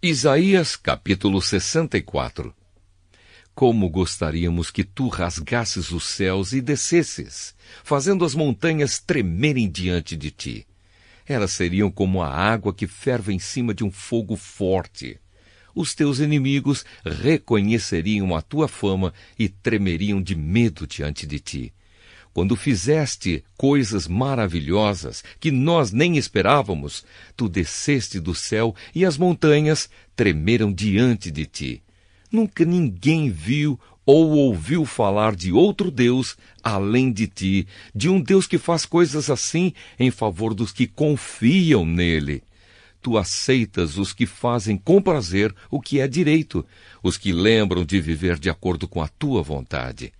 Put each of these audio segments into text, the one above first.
Isaías, capítulo 64. Como gostaríamos que tu rasgasses os céus e descesses, fazendo as montanhas tremerem diante de ti. Elas seriam como a água que ferve em cima de um fogo forte. Os teus inimigos reconheceriam a tua fama e tremeriam de medo diante de ti. Quando fizeste coisas maravilhosas que nós nem esperávamos, tu desceste do céu e as montanhas tremeram diante de ti. Nunca ninguém viu ou ouviu falar de outro Deus além de ti, de um Deus que faz coisas assim em favor dos que confiam nele. Tu aceitas os que fazem com prazer o que é direito, os que lembram de viver de acordo com a tua vontade.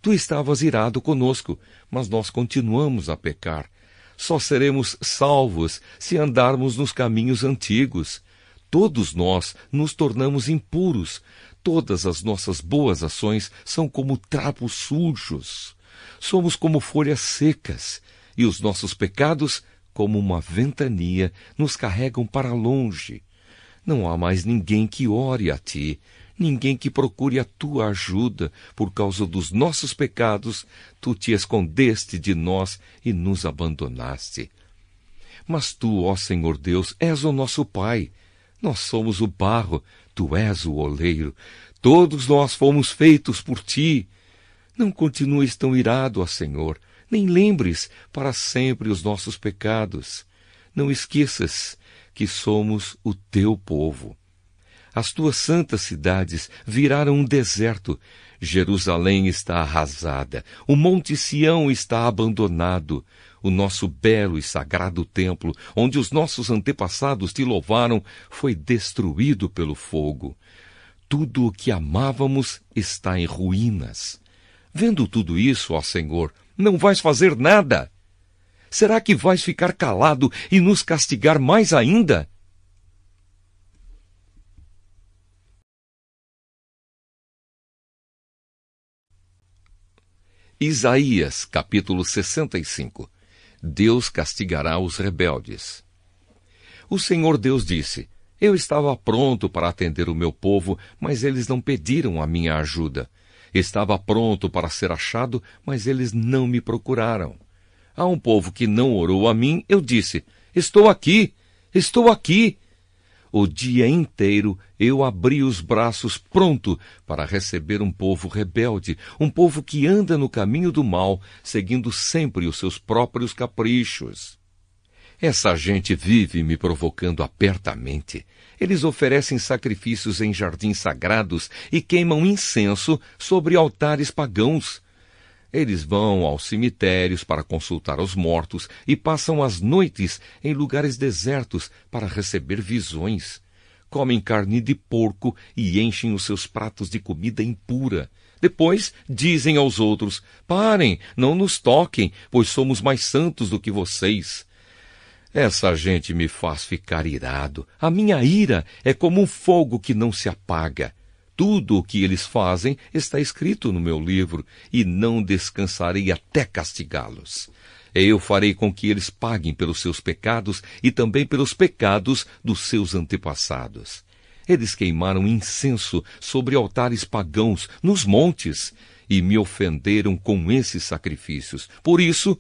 Tu estavas irado conosco, mas nós continuamos a pecar. Só seremos salvos se andarmos nos caminhos antigos. Todos nós nos tornamos impuros. Todas as nossas boas ações são como trapos sujos. Somos como folhas secas, e os nossos pecados, como uma ventania, nos carregam para longe. Não há mais ninguém que ore a ti, ninguém que procure a tua ajuda. Por causa dos nossos pecados, tu te escondeste de nós e nos abandonaste. Mas tu, ó Senhor Deus, és o nosso Pai. Nós somos o barro, tu és o oleiro. Todos nós fomos feitos por ti. Não continues tão irado, ó Senhor, nem lembres para sempre os nossos pecados. Não esqueças que somos o teu povo. As tuas santas cidades viraram um deserto. Jerusalém está arrasada. O Monte Sião está abandonado. O nosso belo e sagrado templo, onde os nossos antepassados te louvaram, foi destruído pelo fogo. Tudo o que amávamos está em ruínas. Vendo tudo isso, ó Senhor, não vais fazer nada? Será que vais ficar calado e nos castigar mais ainda? Isaías, capítulo 65. Deus castigará os rebeldes. O Senhor Deus disse: Eu estava pronto para atender o meu povo, mas eles não pediram a minha ajuda. Estava pronto para ser achado, mas eles não me procuraram. A um povo que não orou a mim, eu disse: Estou aqui, estou aqui. O dia inteiro eu abri os braços pronto para receber um povo rebelde, um povo que anda no caminho do mal, seguindo sempre os seus próprios caprichos. Essa gente vive me provocando apertamente. Eles oferecem sacrifícios em jardins sagrados e queimam incenso sobre altares pagãos. Eles vão aos cemitérios para consultar os mortos e passam as noites em lugares desertos para receber visões. Comem carne de porco e enchem os seus pratos de comida impura. Depois dizem aos outros: Parem, não nos toquem, pois somos mais santos do que vocês. Essa gente me faz ficar irado. A minha ira é como um fogo que não se apaga. Tudo o que eles fazem está escrito no meu livro, e não descansarei até castigá-los. Eu farei com que eles paguem pelos seus pecados e também pelos pecados dos seus antepassados. Eles queimaram incenso sobre altares pagãos nos montes e me ofenderam com esses sacrifícios. Por isso,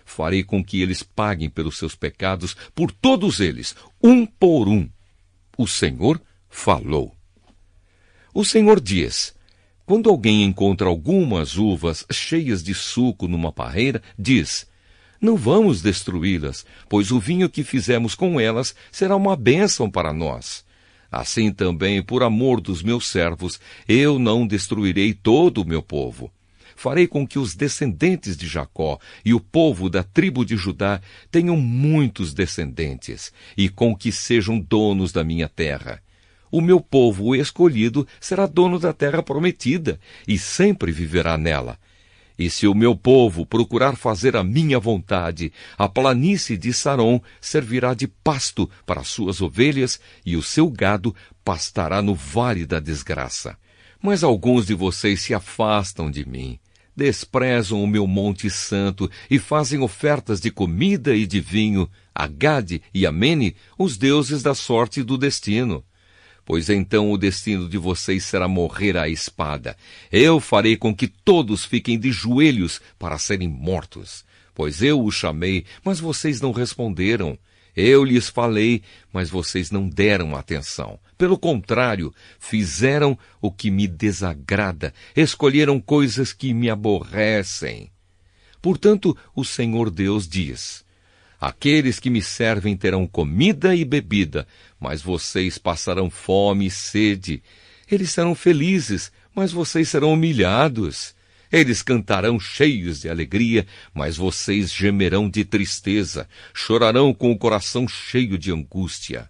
farei com que eles paguem pelos seus pecados, por todos eles, um por um. O Senhor falou. O Senhor diz: Quando alguém encontra algumas uvas cheias de suco numa parreira, diz: Não vamos destruí-las, pois o vinho que fizemos com elas será uma bênção para nós. Assim também, por amor dos meus servos, eu não destruirei todo o meu povo. Farei com que os descendentes de Jacó e o povo da tribo de Judá tenham muitos descendentes, e com que sejam donos da minha terra. O meu povo escolhido será dono da terra prometida, e sempre viverá nela. E se o meu povo procurar fazer a minha vontade, a planície de Saron servirá de pasto para suas ovelhas, e o seu gado pastará no vale da desgraça. Mas alguns de vocês se afastam de mim, desprezam o meu monte santo e fazem ofertas de comida e de vinho a Gade e a Mene, os deuses da sorte e do destino. pois então o destino de vocês será morrer à espada. Eu farei com que todos fiquem de joelhos para serem mortos. Pois eu os chamei, mas vocês não responderam. Eu lhes falei, mas vocês não deram atenção. Pelo contrário, fizeram o que me desagrada, escolheram coisas que me aborrecem. Portanto, o Senhor Deus diz: aqueles que me servem terão comida e bebida, mas vocês passarão fome e sede. Eles serão felizes, mas vocês serão humilhados. Eles cantarão cheios de alegria, mas vocês gemerão de tristeza, chorarão com o coração cheio de angústia.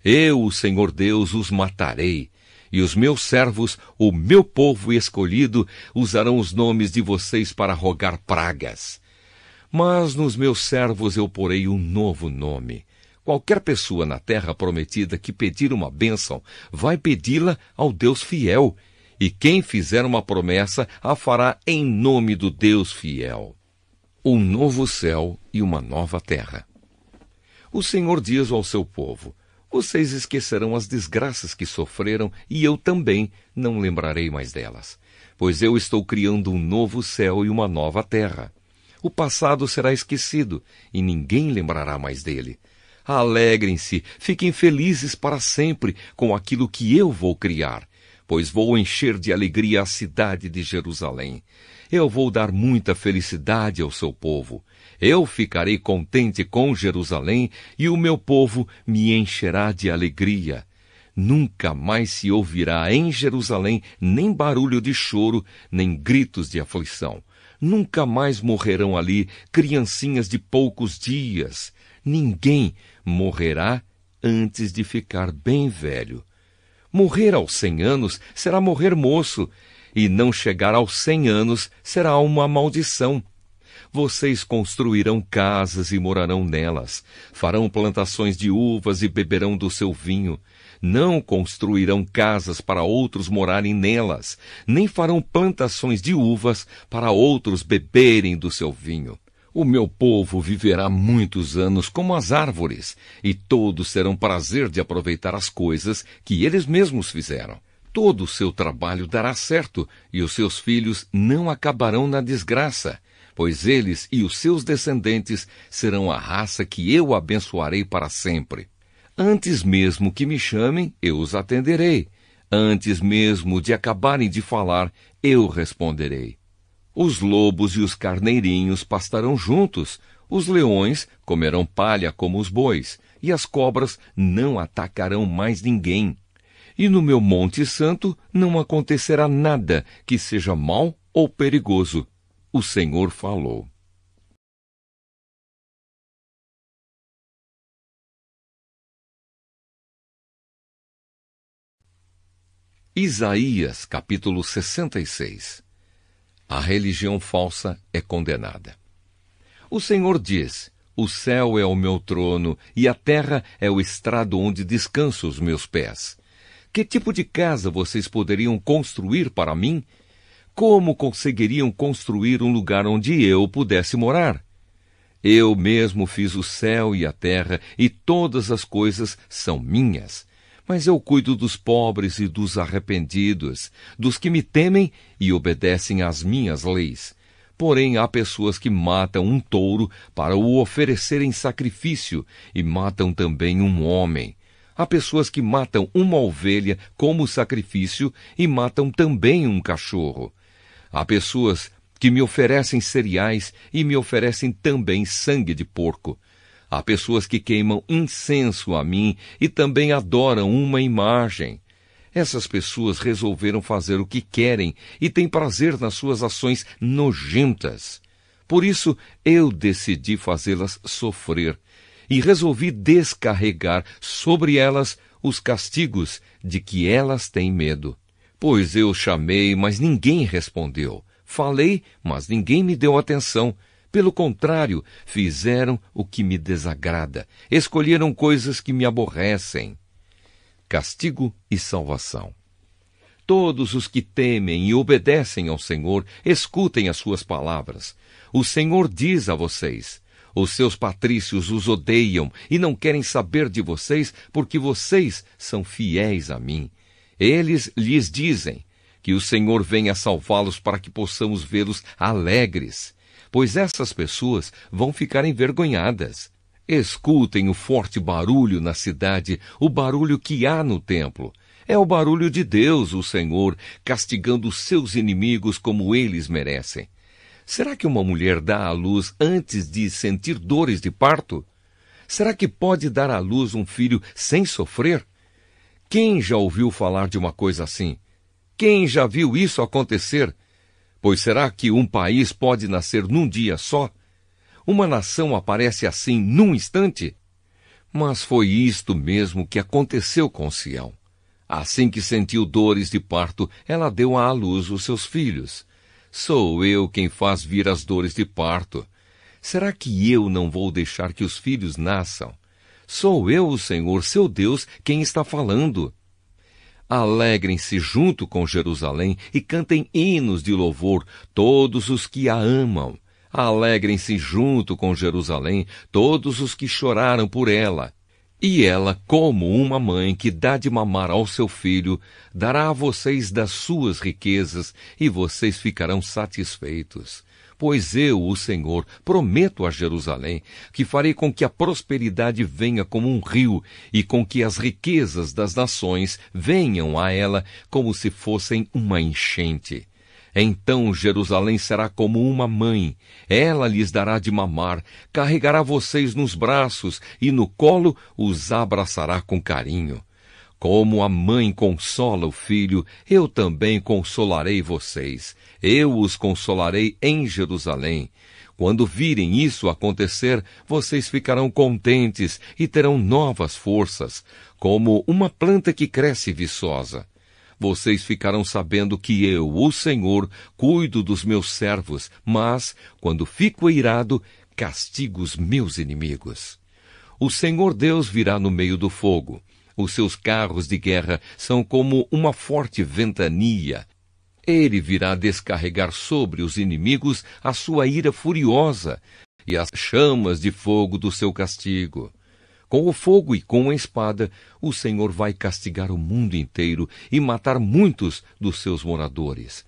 Eu, o Senhor Deus, os matarei, e os meus servos, o meu povo escolhido, usarão os nomes de vocês para rogar pragas. Mas nos meus servos eu porei um novo nome. Qualquer pessoa na terra prometida que pedir uma bênção, vai pedi-la ao Deus fiel, e quem fizer uma promessa a fará em nome do Deus fiel. Um novo céu e uma nova terra. O Senhor diz ao seu povo: vocês esquecerão as desgraças que sofreram, e eu também não lembrarei mais delas. Pois eu estou criando um novo céu e uma nova terra. O passado será esquecido, e ninguém lembrará mais dele. Alegrem-se, fiquem felizes para sempre com aquilo que eu vou criar, pois vou encher de alegria a cidade de Jerusalém. Eu vou dar muita felicidade ao seu povo. Eu ficarei contente com Jerusalém, e o meu povo me encherá de alegria. Nunca mais se ouvirá em Jerusalém nem barulho de choro, nem gritos de aflição. Nunca mais morrerão ali criancinhas de poucos dias. Ninguém morrerá antes de ficar bem velho. Morrer aos 100 anos será morrer moço, e não chegar aos 100 anos será uma maldição. Vocês construirão casas e morarão nelas, farão plantações de uvas e beberão do seu vinho. Não construirão casas para outros morarem nelas, nem farão plantações de uvas para outros beberem do seu vinho. O meu povo viverá muitos anos como as árvores, e todos terão prazer de aproveitar as coisas que eles mesmos fizeram. Todo o seu trabalho dará certo, e os seus filhos não acabarão na desgraça, pois eles e os seus descendentes serão a raça que eu abençoarei para sempre. Antes mesmo que me chamem, eu os atenderei. Antes mesmo de acabarem de falar, eu responderei. Os lobos e os carneirinhos pastarão juntos, os leões comerão palha como os bois, e as cobras não atacarão mais ninguém. E no meu Monte Santo não acontecerá nada que seja mau ou perigoso. O Senhor falou. Isaías, capítulo 66. A religião falsa é condenada. O Senhor diz: o céu é o meu trono e a terra é o estrado onde descansam os meus pés. Que tipo de casa vocês poderiam construir para mim? Como conseguiriam construir um lugar onde eu pudesse morar? Eu mesmo fiz o céu e a terra, e todas as coisas são minhas. Mas eu cuido dos pobres e dos arrependidos, dos que me temem e obedecem às minhas leis. Porém, há pessoas que matam um touro para o oferecer em sacrifício, e matam também um homem. Há pessoas que matam uma ovelha como sacrifício e matam também um cachorro. Há pessoas que me oferecem cereais e me oferecem também sangue de porco. Há pessoas que queimam incenso a mim e também adoram uma imagem. Essas pessoas resolveram fazer o que querem e têm prazer nas suas ações nojentas. Por isso, eu decidi fazê-las sofrer e resolvi descarregar sobre elas os castigos de que elas têm medo. Pois eu chamei, mas ninguém respondeu. Falei, mas ninguém me deu atenção. Pelo contrário, fizeram o que me desagrada. Escolheram coisas que me aborrecem. Castigo e salvação. Todos os que temem e obedecem ao Senhor, escutem as suas palavras. O Senhor diz a vocês: Os seus patrícios os odeiam e não querem saber de vocês, porque vocês são fiéis a mim. Eles lhes dizem que o Senhor venha salvá-los para que possamos vê-los alegres, pois essas pessoas vão ficar envergonhadas. Escutem o forte barulho na cidade, o barulho que há no templo. É o barulho de Deus, o Senhor, castigando os seus inimigos como eles merecem. Será que uma mulher dá à luz antes de sentir dores de parto? Será que pode dar à luz um filho sem sofrer? Quem já ouviu falar de uma coisa assim? Quem já viu isso acontecer? Pois será que um país pode nascer num dia só? Uma nação aparece assim num instante? Mas foi isto mesmo que aconteceu com Sião. Assim que sentiu dores de parto, ela deu à luz os seus filhos. Sou eu quem faz vir as dores de parto. Será que eu não vou deixar que os filhos nasçam? Sou eu, o Senhor, seu Deus, quem está falando. Alegrem-se junto com Jerusalém e cantem hinos de louvor todos os que a amam. Alegrem-se junto com Jerusalém todos os que choraram por ela. E ela, como uma mãe que dá de mamar ao seu filho, dará a vocês das suas riquezas, e vocês ficarão satisfeitos. Pois eu, o Senhor, prometo a Jerusalém que farei com que a prosperidade venha como um rio, e com que as riquezas das nações venham a ela como se fossem uma enchente. Então Jerusalém será como uma mãe, ela lhes dará de mamar, carregará vocês nos braços e no colo os abraçará com carinho. Como a mãe consola o filho, eu também consolarei vocês. Eu os consolarei em Jerusalém. Quando virem isso acontecer, vocês ficarão contentes e terão novas forças, como uma planta que cresce viçosa. Vocês ficarão sabendo que eu, o Senhor, cuido dos meus servos, mas, quando fico irado, castigo os meus inimigos. O Senhor Deus virá no meio do fogo. Os seus carros de guerra são como uma forte ventania. Ele virá descarregar sobre os inimigos a sua ira furiosa e as chamas de fogo do seu castigo. Com o fogo e com a espada, o Senhor vai castigar o mundo inteiro e matar muitos dos seus moradores.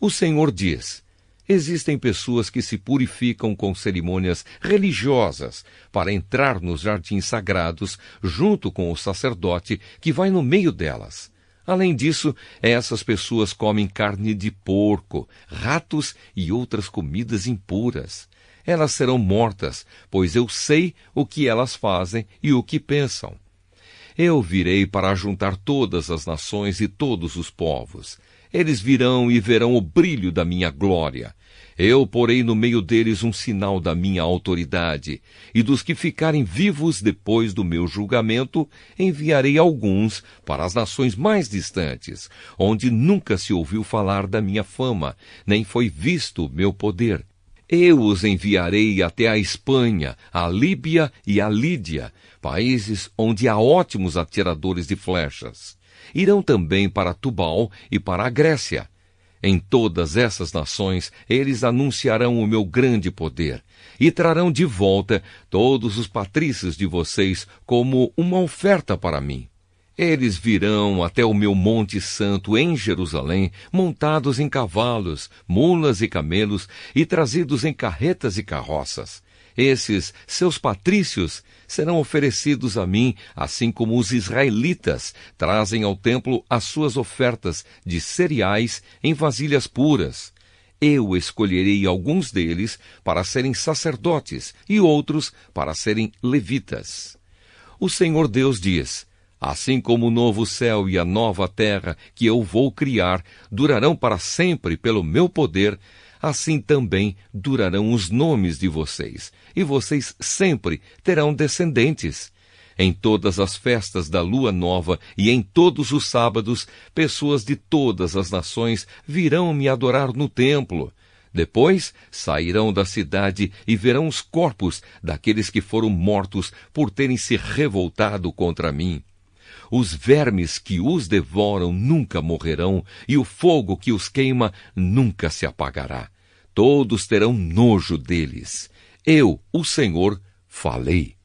O Senhor diz: existem pessoas que se purificam com cerimônias religiosas para entrar nos jardins sagrados junto com o sacerdote que vai no meio delas. Além disso, essas pessoas comem carne de porco, ratos e outras comidas impuras. Elas serão mortas, pois eu sei o que elas fazem e o que pensam. Eu virei para juntar todas as nações e todos os povos. Eles virão e verão o brilho da minha glória. Eu porei no meio deles um sinal da minha autoridade, e dos que ficarem vivos depois do meu julgamento, enviarei alguns para as nações mais distantes, onde nunca se ouviu falar da minha fama, nem foi visto o meu poder. Eu os enviarei até a Espanha, a Líbia e a Lídia, países onde há ótimos atiradores de flechas. Irão também para Tubal e para a Grécia. Em todas essas nações eles anunciarão o meu grande poder e trarão de volta todos os patrícios de vocês como uma oferta para mim. Eles virão até o meu monte santo em Jerusalém, montados em cavalos, mulas e camelos, e trazidos em carretas e carroças. Esses, seus patrícios, serão oferecidos a mim, assim como os israelitas trazem ao templo as suas ofertas de cereais em vasilhas puras. Eu escolherei alguns deles para serem sacerdotes e outros para serem levitas. O Senhor Deus diz: assim como o novo céu e a nova terra que eu vou criar durarão para sempre pelo meu poder, assim também durarão os nomes de vocês, e vocês sempre terão descendentes. Em todas as festas da lua nova e em todos os sábados, pessoas de todas as nações virão me adorar no templo. Depois sairão da cidade e verão os corpos daqueles que foram mortos por terem se revoltado contra mim. Os vermes que os devoram nunca morrerão, e o fogo que os queima nunca se apagará. Todos terão nojo deles. Eu, o Senhor, falei.